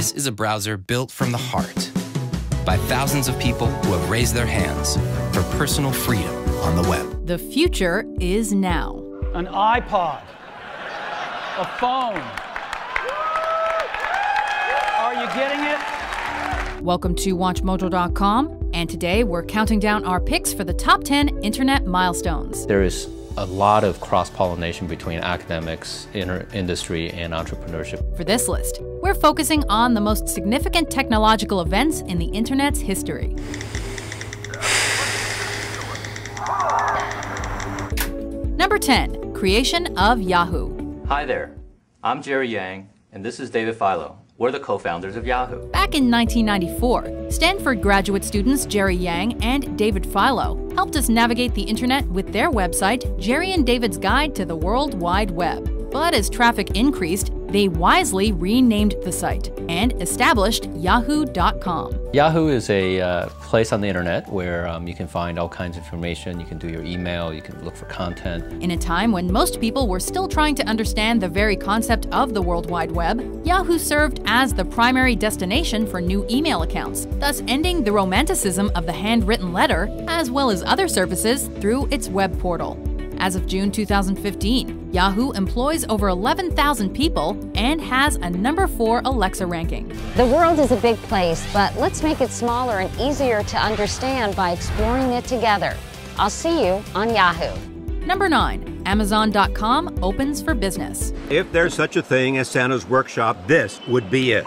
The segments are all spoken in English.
This is a browser built from the heart by thousands of people who have raised their hands for personal freedom on the web. The future is now. An iPod, a phone. Are you getting it? Welcome to WatchMojo.com, and today we're counting down our picks for the top 10 Internet milestones. There is a lot of cross-pollination between academics, industry, and entrepreneurship. For this list, we're focusing on the most significant technological events in the Internet's history. Number 10, creation of Yahoo. Hi there, I'm Jerry Yang, and this is David Philo. We're the co-founders of Yahoo. Back in 1994, Stanford graduate students Jerry Yang and David Philo helped us navigate the internet with their website, Jerry and David's Guide to the World Wide Web. But as traffic increased, they wisely renamed the site and established Yahoo.com. Yahoo is a place on the internet where you can find all kinds of information. You can do your email, you can look for content. In a time when most people were still trying to understand the very concept of the World Wide Web, Yahoo served as the primary destination for new email accounts, thus ending the romanticism of the handwritten letter, as well as other services, through its web portal. As of June 2015, Yahoo employs over 11,000 people and has a number 4 Alexa ranking. The world is a big place, but let's make it smaller and easier to understand by exploring it together. I'll see you on Yahoo. Number 9, Amazon.com opens for business. If there's such a thing as Santa's workshop, this would be it.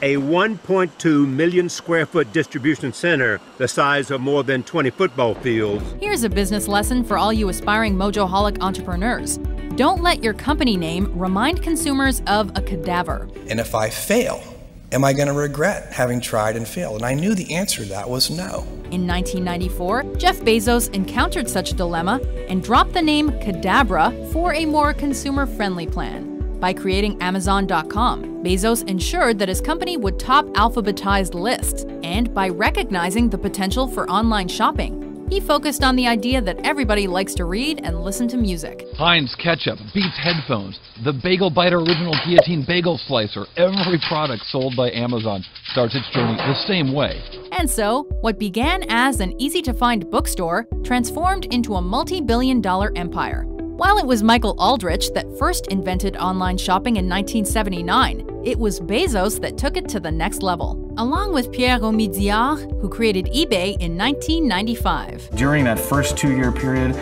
A 1.2 million square foot distribution center the size of more than 20 football fields. Here's a business lesson for all you aspiring Mojoholic entrepreneurs. Don't let your company name remind consumers of a cadaver. And if I fail, am I going to regret having tried and failed? And I knew the answer to that was no. In 1994, Jeff Bezos encountered such a dilemma and dropped the name Cadabra for a more consumer-friendly plan. By creating Amazon.com, Bezos ensured that his company would top alphabetized lists, and by recognizing the potential for online shopping, he focused on the idea that everybody likes to read and listen to music. Heinz Ketchup, Beats headphones, the Bagel Biter Original Guillotine Bagel Slicer, every product sold by Amazon starts its journey the same way. And so, what began as an easy-to-find bookstore transformed into a multi-billion-dollar empire. While it was Michael Aldrich that first invented online shopping in 1979, it was Bezos that took it to the next level, along with Pierre Omidyar, who created eBay in 1995. During that first 2-year period,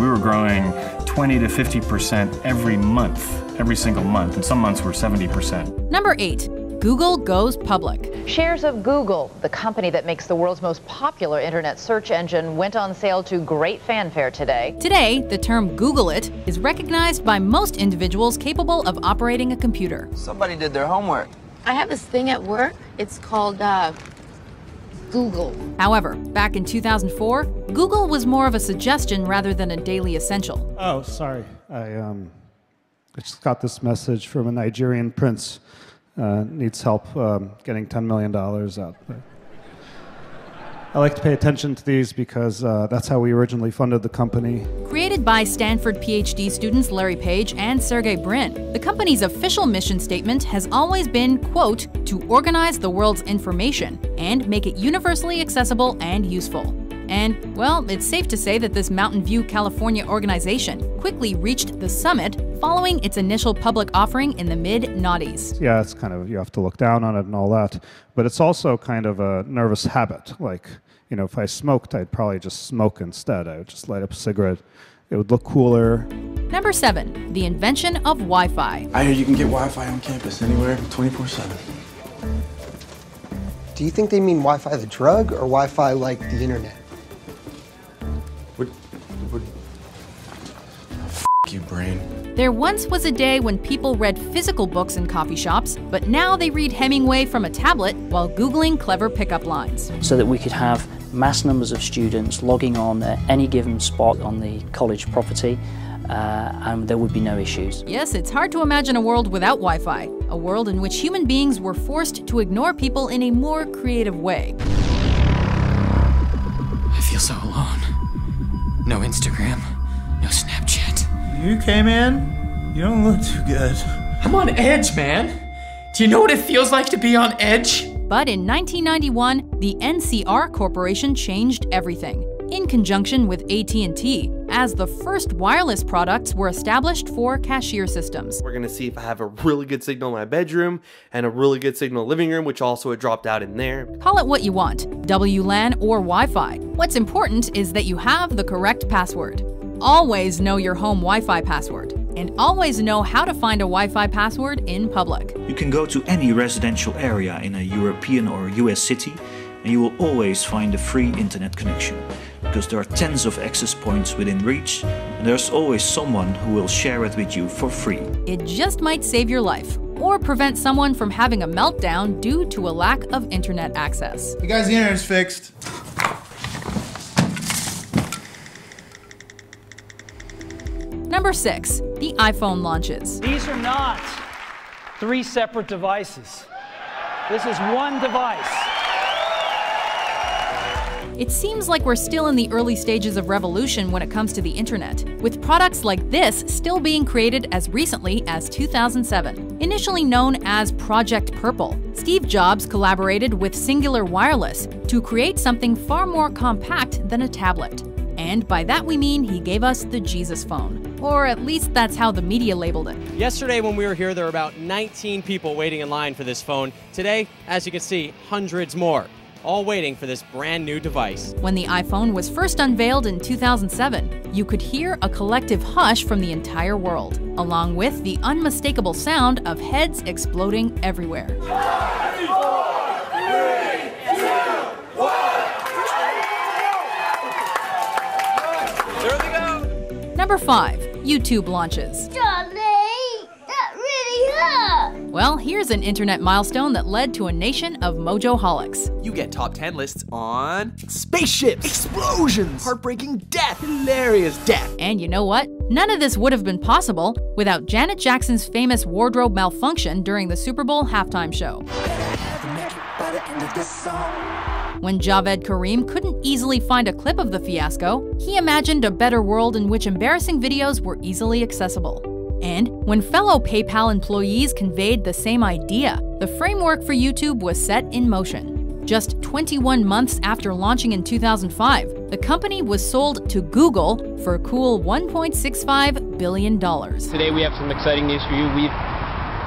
we were growing 20 to 50% every month, every single month, and some months were 70%. Number 8. Google goes public. Shares of Google, the company that makes the world's most popular internet search engine, went on sale to great fanfare today. Today, the term Google it is recognized by most individuals capable of operating a computer. Somebody did their homework. I have this thing at work. It's called Google. However, back in 2004, Google was more of a suggestion rather than a daily essential. Oh, sorry. I just got this message from a Nigerian prince. Needs help getting $10 million out. I like to pay attention to these because that's how we originally funded the company. Created by Stanford PhD students Larry Page and Sergey Brin, the company's official mission statement has always been, quote, to organize the world's information and make it universally accessible and useful. And, well, it's safe to say that this Mountain View, California organization quickly reached the summit following its initial public offering in the mid-noughties. Yeah, it's kind of, you have to look down on it and all that. But it's also kind of a nervous habit. Like, you know, if I smoked, I'd probably just smoke instead. I would just light up a cigarette. It would look cooler. Number 7, the invention of Wi-Fi. I hear you can get Wi-Fi on campus anywhere, 24/7. Do you think they mean Wi-Fi the drug or Wi-Fi like the internet? You brain. There once was a day when people read physical books in coffee shops, but now they read Hemingway from a tablet while Googling clever pickup lines. So that we could have mass numbers of students logging on at any given spot on the college property, and there would be no issues. Yes, it's hard to imagine a world without Wi-Fi, a world in which human beings were forced to ignore people in a more creative way. I feel so alone. No Instagram, no Snapchat. You came in? You don't look too good. I'm on edge, man. Do you know what it feels like to be on edge? But in 1991, the NCR Corporation changed everything, in conjunction with AT&T, as the first wireless products were established for cashier systems. We're gonna see if I have a really good signal in my bedroom and a really good signal in the living room, which also had dropped out in there. Call it what you want, WLAN or Wi-Fi. What's important is that you have the correct password. Always know your home Wi-Fi password, and always know how to find a Wi-Fi password in public. You can go to any residential area in a European or US city, and you will always find a free internet connection, because there are tens of access points within reach, and there's always someone who will share it with you for free. It just might save your life, or prevent someone from having a meltdown due to a lack of internet access. Hey guys, the internet's fixed. Number 6, the iPhone launches. These are not 3 separate devices. This is one device. It seems like we're still in the early stages of revolution when it comes to the internet, with products like this still being created as recently as 2007. Initially known as Project Purple, Steve Jobs collaborated with Singular Wireless to create something far more compact than a tablet. And by that we mean he gave us the Jesus phone. Or at least that's how the media labeled it. Yesterday when we were here, there were about 19 people waiting in line for this phone. Today, as you can see, hundreds more, all waiting for this brand new device. When the iPhone was first unveiled in 2007, you could hear a collective hush from the entire world, along with the unmistakable sound of heads exploding everywhere. 5, 4, 3, 2, 1. There they go. Number 5, YouTube launches. Charlie, that really hurt. Well, here's an internet milestone that led to a nation of mojo-holics. You get top 10 lists on spaceships, explosions, heartbreaking death, hilarious death. And you know what? None of this would have been possible without Janet Jackson's famous wardrobe malfunction during the Super Bowl halftime show. When Javed Karim couldn't easily find a clip of the fiasco, he imagined a better world in which embarrassing videos were easily accessible. And when fellow PayPal employees conveyed the same idea, the framework for YouTube was set in motion. Just 21 months after launching in 2005, the company was sold to Google for a cool $1.65 billion. Today we have some exciting news for you. We've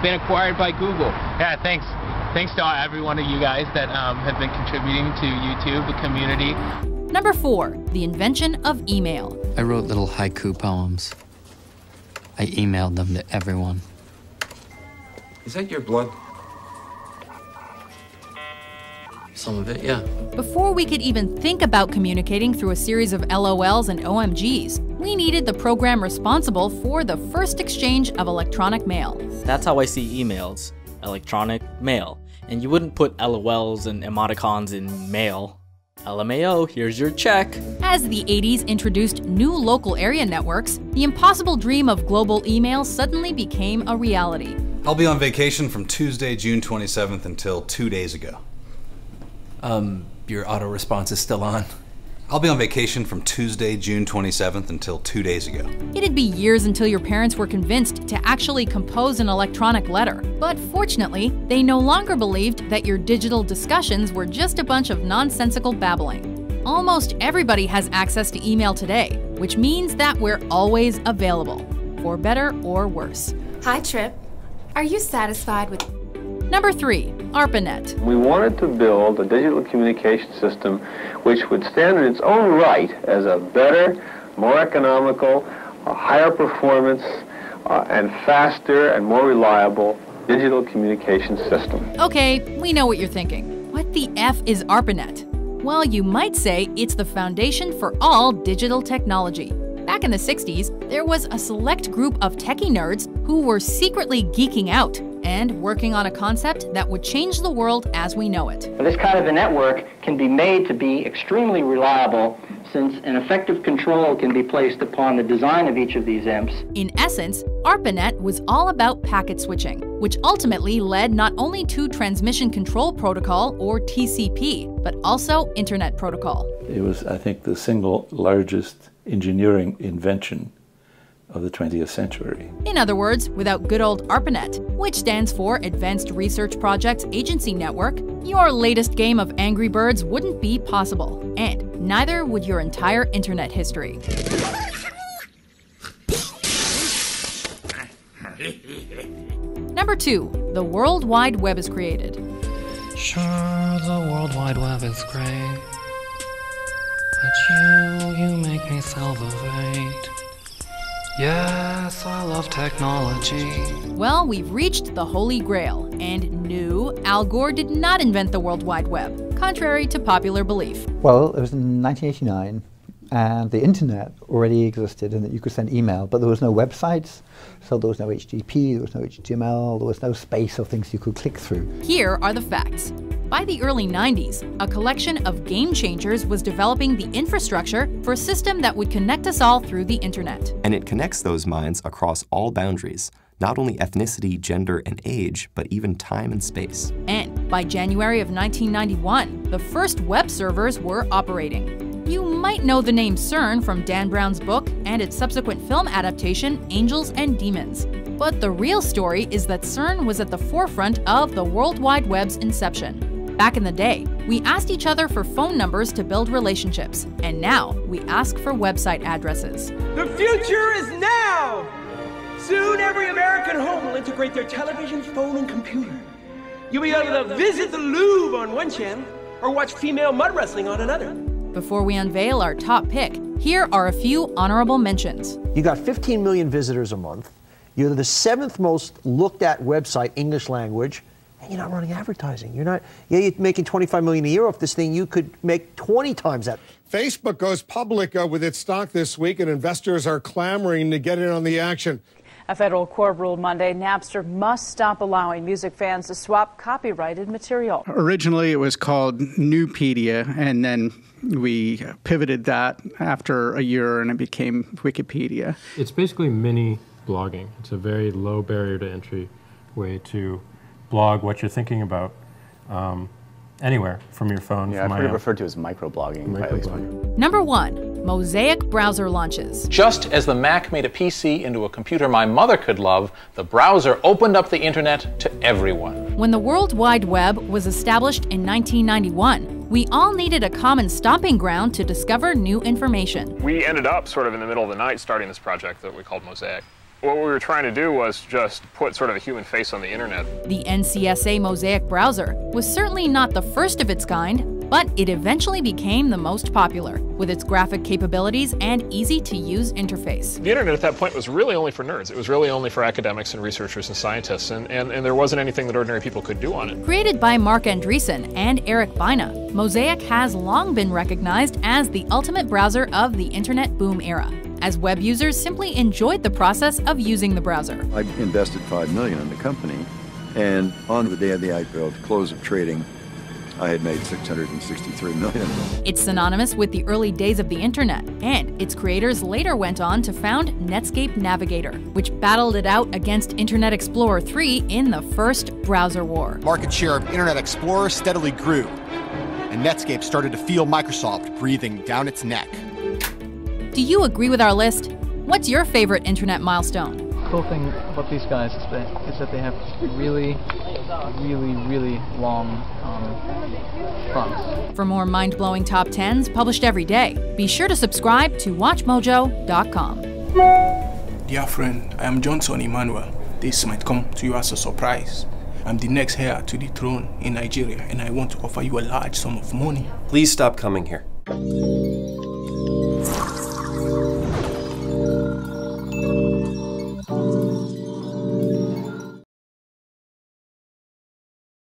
been acquired by Google. Yeah, thanks. Thanks to every one of you guys that have been contributing to YouTube, the community. Number 4, the invention of email. I wrote little haiku poems. I emailed them to everyone. Is that your blood? Some of it, yeah. Before we could even think about communicating through a series of LOLs and OMGs, we needed the program responsible for the first exchange of electronic mail. That's how I see emails, electronic mail. And you wouldn't put LOLs and emoticons in mail. LMAO, here's your check. As the 80s introduced new local area networks, the impossible dream of global email suddenly became a reality. I'll be on vacation from Tuesday, June 27th until 2 days ago. Your auto response is still on. I'll be on vacation from Tuesday, June 27th until 2 days ago. It'd be years until your parents were convinced to actually compose an electronic letter. But fortunately, they no longer believed that your digital discussions were just a bunch of nonsensical babbling. Almost everybody has access to email today, which means that we're always available, for better or worse. Hi, Trip. Are you satisfied with... Number 3, ARPANET. We wanted to build a digital communication system which would stand in its own right as a better, more economical, a higher performance, and faster and more reliable digital communication system. Okay, we know what you're thinking. What the F is ARPANET? Well, you might say it's the foundation for all digital technology. Back in the 60s, there was a select group of techie nerds who were secretly geeking out and working on a concept that would change the world as we know it. This kind of a network can be made to be extremely reliable, since an effective control can be placed upon the design of each of these imps. In essence, ARPANET was all about packet switching, which ultimately led not only to Transmission Control Protocol, or TCP, but also Internet Protocol. It was, I think, the single largest engineering invention of the 20th century. In other words, without good old ARPANET, which stands for Advanced Research Projects Agency Network, your latest game of Angry Birds wouldn't be possible, and neither would your entire internet history. Number 2, the World Wide Web is created. Sure, the World Wide Web is great, but you make me salivate. Yes, I love technology. Well, we've reached the Holy Grail, and no, Al Gore did not invent the World Wide Web, contrary to popular belief. Well, it was in 1989, and the internet already existed in that you could send email, but there was no websites, so there was no HTTP, there was no HTML, there was no space or things you could click through. Here are the facts. By the early 90s, a collection of game changers was developing the infrastructure for a system that would connect us all through the internet. And it connects those minds across all boundaries, not only ethnicity, gender, and age, but even time and space. And by January of 1991, the first web servers were operating. You might know the name CERN from Dan Brown's book and its subsequent film adaptation, Angels and Demons. But the real story is that CERN was at the forefront of the World Wide Web's inception. Back in the day, we asked each other for phone numbers to build relationships, and now we ask for website addresses. The future is now! Soon every American home will integrate their television, phone, and computer. You'll be able to visit the Louvre on one channel or watch female mud wrestling on another. Before we unveil our top pick, here are a few honorable mentions. You got 15 million visitors a month. You're the 7th most looked at website, English language, and you're not running advertising. You're making $25 million a year off this thing. You could make 20 times that. Facebook goes public with its stock this week, and investors are clamoring to get in on the action. A federal court ruled Monday Napster must stop allowing music fans to swap copyrighted material. Originally, it was called Newpedia, and then we pivoted that after a year, and it became Wikipedia. It's basically mini blogging. It's a very low barrier to entry way to blog what you're thinking about anywhere from your phone. Yeah, I've heard it referred to as microblogging. Number 1, Mosaic browser launches. Just as the Mac made a PC into a computer my mother could love, the browser opened up the internet to everyone. When the World Wide Web was established in 1991, we all needed a common stomping ground to discover new information. We ended up sort of in the middle of the night starting this project that we called Mosaic. What we were trying to do was just put sort of a human face on the internet. The NCSA Mosaic browser was certainly not the first of its kind, but it eventually became the most popular, with its graphic capabilities and easy-to-use interface. The internet at that point was really only for nerds. It was really only for academics and researchers and scientists, and there wasn't anything that ordinary people could do on it. Created by Mark Andreessen and Eric Bina, Mosaic has long been recognized as the ultimate browser of the internet boom era, as web users simply enjoyed the process of using the browser. I invested $5 million in the company, and on the day of the IPO, close of trading, I had made $663 million. It's synonymous with the early days of the internet, and its creators later went on to found Netscape Navigator, which battled it out against Internet Explorer 3 in the first browser war. Market share of Internet Explorer steadily grew, and Netscape started to feel Microsoft breathing down its neck. Do you agree with our list? What's your favorite internet milestone? The cool thing about these guys is that they have really long fronts. For more mind-blowing top 10s published every day, be sure to subscribe to WatchMojo.com. Dear friend, I am Johnson Emmanuel. This might come to you as a surprise. I'm the next heir to the throne in Nigeria, and I want to offer you a large sum of money. Please stop coming here.